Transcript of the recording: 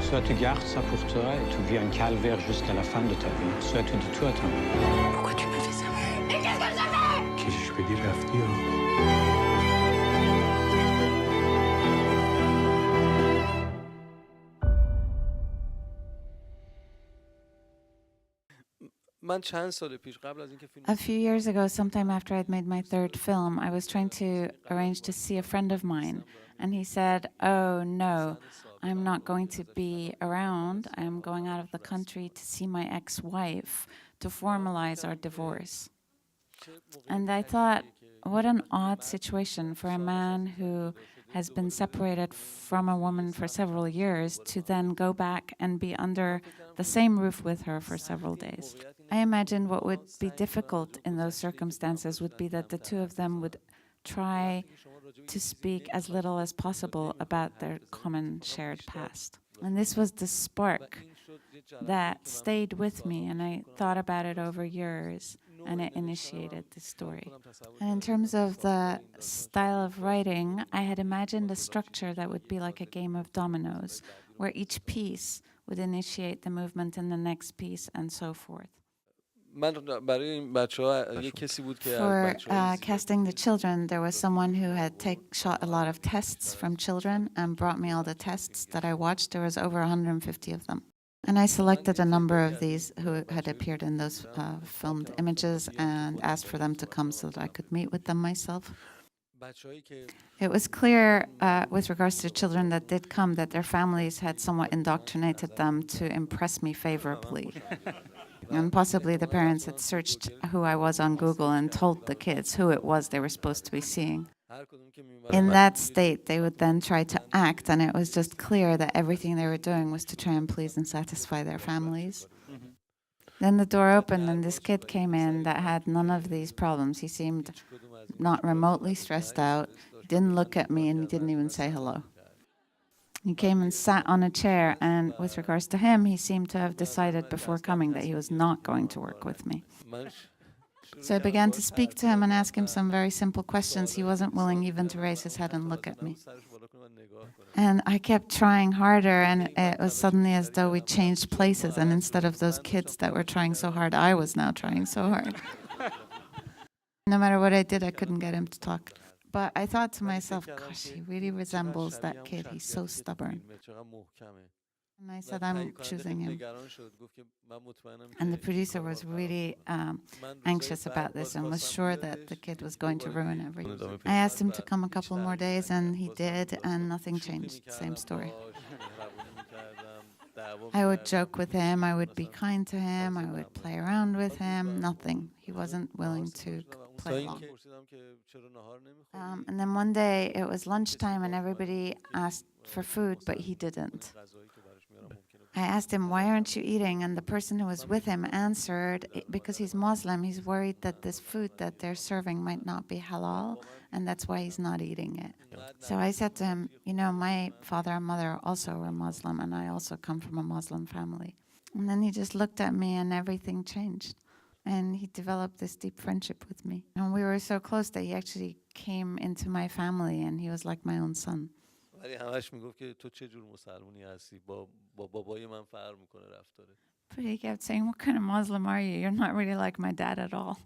Soit tu gardes ça pour toi et tu vis un calvaire jusqu'à la fin de ta vie, soit tu dis tout à ton Pourquoi tu me fais ça? کشش بدی رفتی ها. من چند سال پیش قبل از اینکه فیلم A few years ago, sometime after I'd made my third film, I was trying to arrange to see a friend of mine. And he said, "Oh, no, I'm not going to be around. I'm going out of the country to see my ex-wife to formalize our divorce." And I thought, what an odd situation for a man who has been separated from a woman for several years to then go back and be under the same roof with her for several days. I imagine what would be difficult in those circumstances would be that the two of them would try to speak as little as possible about their common shared past. And this was the spark that stayed with me, and I thought about it over years, and it initiated the story. And in terms of the style of writing, I had imagined a structure that would be like a game of dominoes, where each piece would initiate the movement in the next piece, and so forth. من برای این بچه‌ها یه کسی بود که For casting the children, there was someone who had shot a lot of tests from children and brought me all the tests that I watched. There was over 150 of them. And I selected a number of these who had appeared in those filmed images and asked for them to come so that I could meet with them myself. It was clear with regards to children that did come that their families had somewhat indoctrinated them to impress me favorably. And possibly the parents had searched who I was on Google and told the kids who it was they were supposed to be seeing. In that state, they would then try to act, and it was just clear that everything they were doing was to try and please and satisfy their families. Then the door opened, and this kid came in that had none of these problems. He seemed not remotely stressed out, he didn't look at me, and he didn't even say hello. He came and sat on a chair, and with regards to him, he seemed to have decided before coming that he was not going to work with me. So I began to speak to him and ask him some very simple questions. He wasn't willing even to raise his head and look at me. And I kept trying harder, and it was suddenly as though we changed places, and instead of those kids that were trying so hard, I was now trying so hard. No matter what I did, I couldn't get him to talk. But I thought to myself, gosh, he really resembles that kid. He's so stubborn. And I said, I'm choosing him. And the producer was really anxious about this and was sure that the kid was going to ruin everything. I asked him to come a couple more days, and he did, and nothing changed. Same story. I would joke with him, I would be kind to him, I would play around with him, nothing. He wasn't willing to play along. And then one day it was lunchtime and everybody asked for food, but he didn't. I asked him, why aren't you eating? And the person who was with him answered, because he's Muslim, he's worried that this food that they're serving might not be halal, and that's why he's not eating it. So I said to him, you know, my father and mother also were Muslim, and I also come from a Muslim family. And then he just looked at me and everything changed. And he developed this deep friendship with me. And we were so close that he actually came into my family, and he was like my own son. ولی همش میگفت که تو چه جور مسلمونی هستی با بابای من فرق میکنه رفتاره. But he kept saying, what kind of Muslim are you? You're not really like my dad at all.